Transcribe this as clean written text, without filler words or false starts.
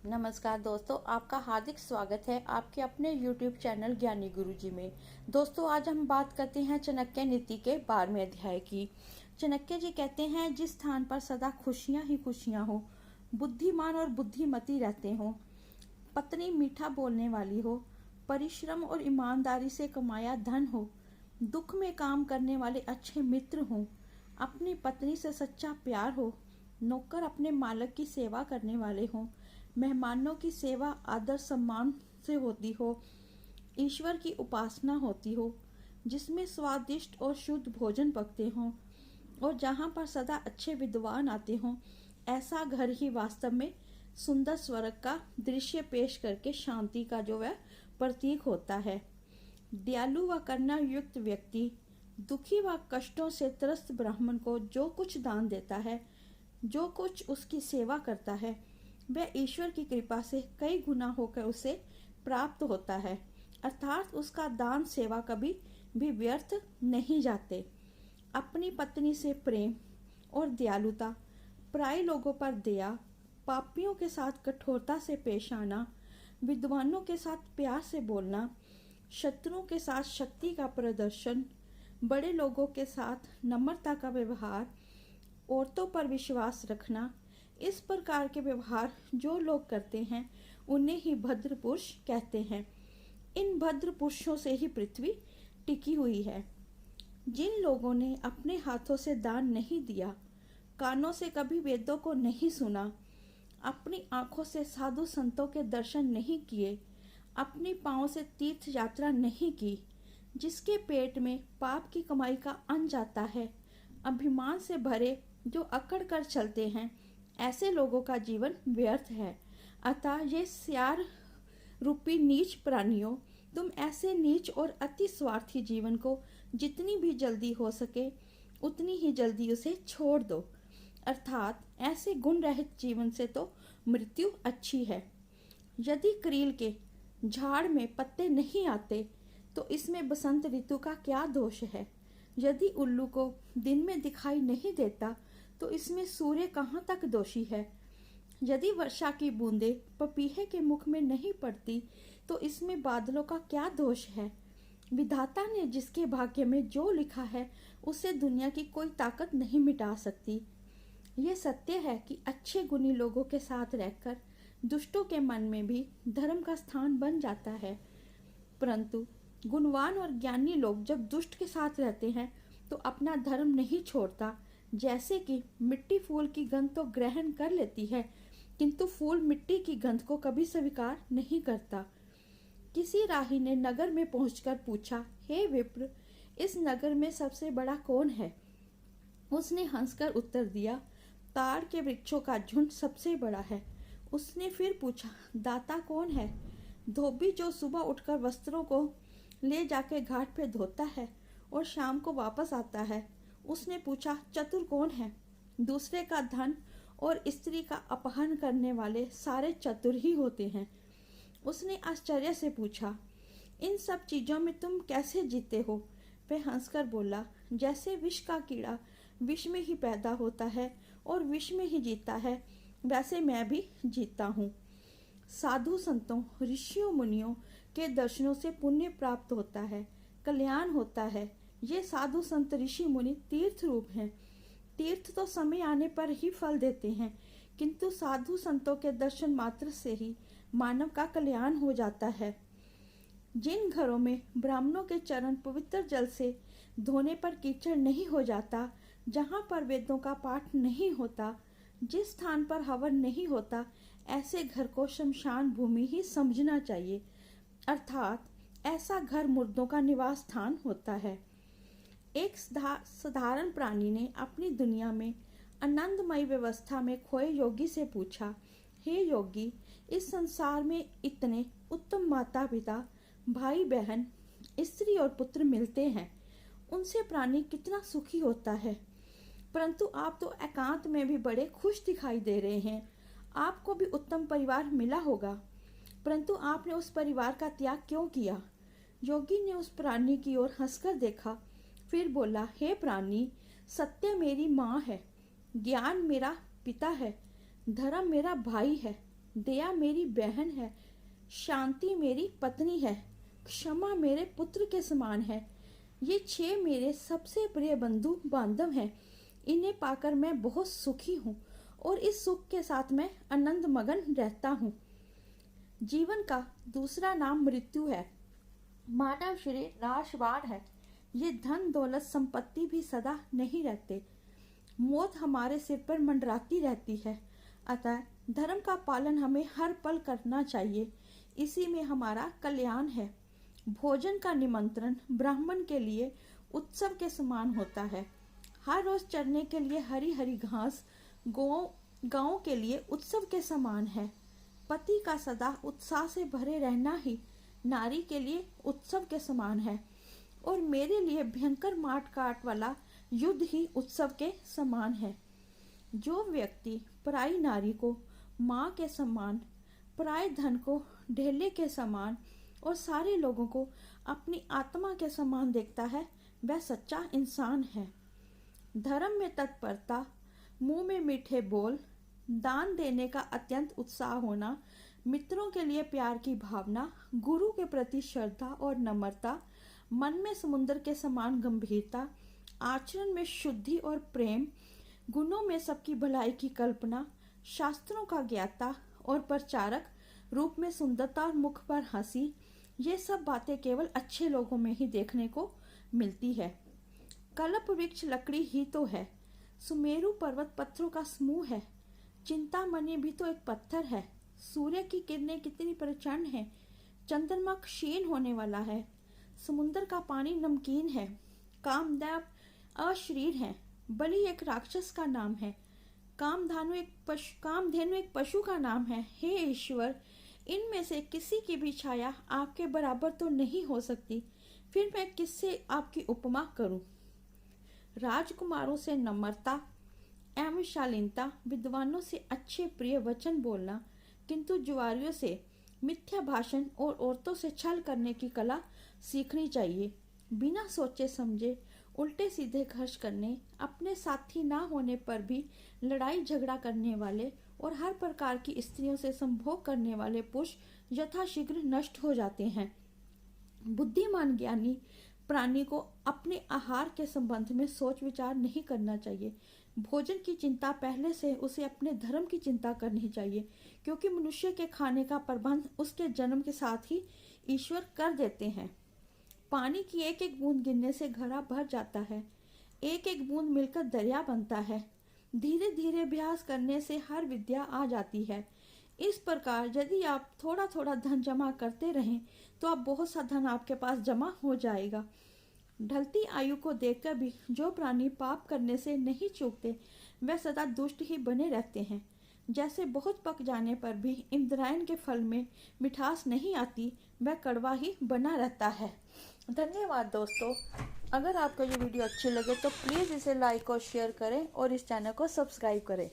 नमस्कार दोस्तों, आपका हार्दिक स्वागत है आपके अपने YouTube चैनल ज्ञानी गुरुजी में। दोस्तों, आज हम बात करते हैं चाणक्य नीति के 12वें अध्याय की। चाणक्य जी कहते हैं, जिस स्थान पर सदा खुशियां ही खुशियां हो, बुद्धिमान और बुद्धिमती रहते हो, पत्नी मीठा बोलने वाली हो, परिश्रम और ईमानदारी से कमाया धन हो, दुख में काम करने वाले अच्छे मित्र हों, अपनी पत्नी से सच्चा प्यार हो, नौकर अपने मालिक की सेवा करने वाले हों, मेहमानों की सेवा आदर सम्मान से होती हो, ईश्वर की उपासना होती हो, जिसमें स्वादिष्ट और शुद्ध भोजन पकते हों, और जहाँ पर सदा अच्छे विद्वान आते हों, ऐसा घर ही वास्तव में सुंदर स्वर्ग का दृश्य पेश करके शांति का जो है प्रतीक होता है। दयालु व करुणा युक्त व्यक्ति दुखी व कष्टों से त्रस्त ब्राह्मण को जो कुछ दान देता है, जो कुछ उसकी सेवा करता है, वह ईश्वर की कृपा से कई गुना होकर उसे प्राप्त होता है, अर्थात उसका दान सेवा कभी भी व्यर्थ नहीं जाते। अपनी पत्नी से प्रेम और दयालुता, पराये लोगों पर दया, पापियों के साथ कठोरता से पेश आना, विद्वानों के साथ प्यार से बोलना, शत्रुओं के साथ शक्ति का प्रदर्शन, बड़े लोगों के साथ नम्रता का व्यवहार, औरतों पर विश्वास रखना, इस प्रकार के व्यवहार जो लोग करते हैं उन्हें ही भद्र पुरुष कहते हैं। इन भद्र पुरुषों से ही पृथ्वी टिकी हुई है। जिन लोगों ने अपने हाथों से दान नहीं दिया, कानों से कभी वेदों को नहीं सुना, अपनी आंखों से साधु संतों के दर्शन नहीं किए, अपनी पांवों से तीर्थ यात्रा नहीं की, जिसके पेट में पाप की कमाई का अन्न जाता है, अभिमान से भरे जो अकड़ कर चलते हैं, ऐसे लोगों का जीवन व्यर्थ है। अतः ये स्यार रूपी नीच प्राणियों, तुम ऐसे नीच और अति स्वार्थी जीवन को जितनी भी जल्दी हो सके उतनी ही जल्दी उसे छोड़ दो, अर्थात ऐसे गुण रहित जीवन से तो मृत्यु अच्छी है। यदि करील के झाड़ में पत्ते नहीं आते तो इसमें बसंत ऋतु का क्या दोष है। यदि उल्लू को दिन में दिखाई नहीं देता तो इसमें सूर्य कहाँ तक दोषी है। यदि वर्षा की बूंदें पपीहे के मुख में नहीं पड़ती तो इसमें बादलों का क्या दोष है। विधाता ने जिसके भाग्य में जो लिखा है उसे दुनिया की कोई ताकत नहीं मिटा सकती। यह सत्य है कि अच्छे गुणी लोगों के साथ रहकर दुष्टों के मन में भी धर्म का स्थान बन जाता है, परंतु गुणवान और ज्ञानी लोग जब दुष्ट के साथ रहते हैं तो अपना धर्म नहीं छोड़ता। जैसे कि मिट्टी फूल की गंध तो ग्रहण कर लेती है, किंतु फूल मिट्टी की गंध को कभी स्वीकार नहीं करता। किसी राही ने नगर में पहुंचकर पूछा, हे विप्र, इस नगर में सबसे बड़ा कौन है। उसने हंसकर उत्तर दिया, ताड़ के वृक्षों का झुंड सबसे बड़ा है। उसने फिर पूछा, दाता कौन है। धोबी जो सुबह उठकर वस्त्रों को ले जाके घाट पे धोता है और शाम को वापस आता है। उसने पूछा, चतुर कौन है। दूसरे का धन और स्त्री का अपहरण करने वाले सारे चतुर ही होते हैं। उसने आश्चर्य से पूछा, इन सब चीजों में तुम कैसे जीते हो। वह हंसकर बोला, जैसे विष का कीड़ा विष में ही पैदा होता है और विष में ही जीता है, वैसे मैं भी जीता हूँ। साधु संतों, ऋषियों मुनियों के दर्शनों से पुण्य प्राप्त होता है, कल्याण होता है। ये साधु संत ऋषि मुनि तीर्थ रूप हैं। तीर्थ तो समय आने पर ही फल देते हैं, किंतु साधु संतों के दर्शन मात्र से ही मानव का कल्याण हो जाता है। जिन घरों में ब्राह्मणों के चरण पवित्र जल से धोने पर कीचड़ नहीं हो जाता, जहाँ पर वेदों का पाठ नहीं होता, जिस स्थान पर हवन नहीं होता, ऐसे घर को शमशान भूमि ही समझना चाहिए, अर्थात ऐसा घर मुर्दों का निवास स्थान होता है। एक साधारण प्राणी ने अपनी दुनिया में आनंदमय व्यवस्था में खोए योगी से पूछा, हे योगी, इस संसार में इतने उत्तम माता पिता, भाई बहन, स्त्री और पुत्र मिलते हैं, उनसे प्राणी कितना सुखी होता है, परंतु आप तो एकांत में भी बड़े खुश दिखाई दे रहे हैं। आपको भी उत्तम परिवार मिला होगा, परंतु आपने उस परिवार का त्याग क्यों किया। योगी ने उस प्राणी की ओर हंसकर देखा, फिर बोला, हे प्राणी, सत्य मेरी माँ है, ज्ञान मेरा पिता है, धर्म मेरा भाई है, दया मेरी बहन है, शांति मेरी पत्नी है, क्षमा मेरे पुत्र के समान है। ये 6 मेरे सबसे प्रिय बंधु बांधव हैं। इन्हें पाकर मैं बहुत सुखी हूँ और इस सुख के साथ मैं आनंद मगन रहता हूँ। जीवन का दूसरा नाम मृत्यु है। मानव शरीर नाशवान है। ये धन दौलत संपत्ति भी सदा नहीं रहते। मौत हमारे सिर पर मंडराती रहती है। अतः धर्म का पालन हमें हर पल करना चाहिए। इसी में हमारा कल्याण है। भोजन का निमंत्रण ब्राह्मण के लिए उत्सव के समान होता है। हर रोज चरने के लिए हरी हरी घास गांव के लिए उत्सव के समान है। पति का सदा उत्साह से भरे रहना ही नारी के लिए उत्सव के समान है और मेरे लिए भयंकर मार काट वाला युद्ध ही उत्सव के समान है। जो व्यक्ति पराई नारी को माँ के समान, पराये धन को ढेले के समान और सारे लोगों को अपनी आत्मा के समान देखता है, वह सच्चा इंसान है। धर्म में तत्परता, मुंह में मीठे बोल, दान देने का अत्यंत उत्साह होना, मित्रों के लिए प्यार की भावना, गुरु के प्रति श्रद्धा और नम्रता, मन में समुद्र के समान गंभीरता, आचरण में शुद्धि और प्रेम, गुणों में सबकी भलाई की कल्पना, शास्त्रों का ज्ञाता और प्रचारक, रूप में सुंदरता और मुख पर हंसी, ये सब बातें केवल अच्छे लोगों में ही देखने को मिलती है। कल्प वृक्ष लकड़ी ही तो है। सुमेरु पर्वत पत्थरों का समूह है। चिंतामणि भी तो एक पत्थर है। सूर्य की किरणें कितनी प्रचंड हैं। चंद्रमा क्षीण होने वाला है। समुद्र का पानी नमकीन है। कामदेव अशरीर है। बलि एक राक्षस का नाम है। कामधेनु एक पशु का नाम है। हे ईश्वर, इनमें से किसी की भी छाया आपके बराबर तो नहीं हो सकती। फिर मैं किससे आपकी उपमा करूं? राजकुमारों से नम्रता एवं शालीनता, विद्वानों से अच्छे प्रिय वचन बोलना, किंतु जुआरियों से मिथ्या भाषण और औरतों से छल करने की कला सीखनी चाहिए। बिना सोचे समझे उल्टे सीधे खर्च करने, अपने साथी ना होने पर भी लड़ाई झगड़ा करने वाले और हर प्रकार की स्त्रियों से संभोग करने वाले पुरुष यथाशीघ्र नष्ट हो जाते हैं। बुद्धिमान ज्ञानी प्राणी को अपने आहार के संबंध में सोच विचार नहीं करना चाहिए। भोजन की चिंता पहले से उसे अपने धर्म की चिंता करनी चाहिए, क्योंकि मनुष्य के खाने का प्रबंध उसके जन्म के साथ ही ईश्वर कर देते हैं। पानी की एक एक बूंद गिरने से घड़ा भर जाता है। एक एक बूंद मिलकर दरिया बनता है। धीरे धीरे अभ्यास करने से हर विद्या आ जाती है। इस प्रकार यदि आप थोड़ा थोड़ा धन जमा करते रहें तो आप बहुत सा धन आपके पास जमा हो जाएगा। ढलती आयु को देखकर भी जो प्राणी पाप करने से नहीं चूकते वह सदा दुष्ट ही बने रहते हैं। जैसे बहुत पक जाने पर भी इंद्रायण के फल में मिठास नहीं आती, वह कड़वा ही बना रहता है। धन्यवाद दोस्तों। अगर आपको ये वीडियो अच्छी लगे तो प्लीज़ इसे लाइक और शेयर करें और इस चैनल को सब्सक्राइब करें।